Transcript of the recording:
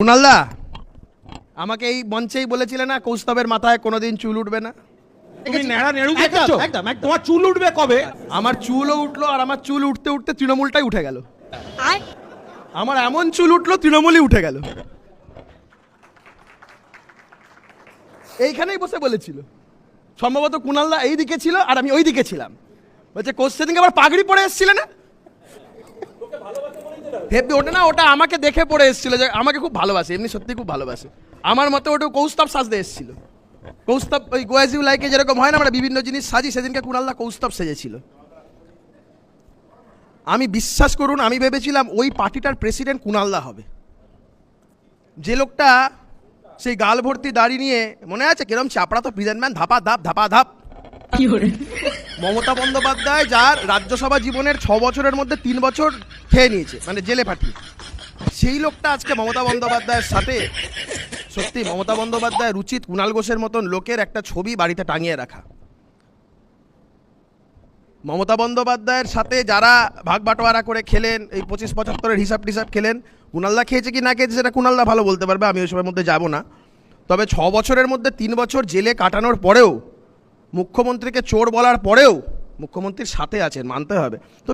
কুণালদা আমাকে এই মঞ্চেই বলেছিলে না কৌস্তবের মাথায় কোনোদিন চুল উঠবে না। তুমি নেড়া নেড়ু দেখেছো? একদম তোমার চুল উঠবে কবে? আমার চুলও উঠলো, আর আমার চুল উঠতে উঠতে তৃণমূলটাই উঠে গেল। আমার এমন চুল উঠলো তৃণমূলই উঠে গেল। এইখানেই বসে বলেছিল, সম্ভবত কুণালদা এই দিকে ছিল আর আমি ওই দিকে ছিলাম। বলছে কোচ সেদিনকে আবার পাগড়ি পরে এসেছিলে না? হেপি ওটা না, ওটা আমাকে দেখে পড়ে এসেছিল যে আমাকে খুব ভালোবাসে, এমনি সত্যি খুব ভালোবাসে। আমার মতে ওটা কৌস্তব সাজতে এসেছিল। কৌস্তব ওই গোয়াজিউ লাইকে যেরকম হয় না আমরা বিভিন্ন জিনিস সাজি, সেদিনকে কুণালদা কৌস্তব সেজেছিল। আমি বিশ্বাস করুন, আমি ভেবেছিলাম ওই পার্টিটার প্রেসিডেন্ট কুণালদা হবে। যে লোকটা সেই গাল ভর্তি দাড়ি নিয়ে, মনে আছে কিরম চাপড়া তো প্রেজেন্টম্যান, ধাপা ধাপ। মমতা বন্দ্যোপাধ্যায় যার রাজ্যসভা জীবনের 6 বছরের মধ্যে 3 বছর খেয়ে নিয়েছে, মানে জেলে পাঠিয়ে, সেই লোকটা আজকে মমতা বন্দ্যোপাধ্যায়ের সাথে। সত্যি মমতা বন্দ্যোপাধ্যায়ের উচিত কুণাল ঘোষের মতন লোকের একটা ছবি বাড়িতে টাঙিয়ে রাখা। মমতা বন্দ্যোপাধ্যায়ের সাথে যারা ভাগ বাটোয়ারা করে খেলেন, এই 25-75-এর হিসাব টিসাব খেলেন, কুণালদা খেয়েছে কি না খেয়েছে সেটা কুণালদা ভালো বলতে পারবে, আমি ওই সময়ের মধ্যে যাব না। তবে 6 বছরের মধ্যে 3 বছর জেলে কাটানোর পরেও, মুখ্যমন্ত্রীকে চোর বলার পরেও মুখ্যমন্ত্রীর সাথে আছেন, মানতে হবে। তো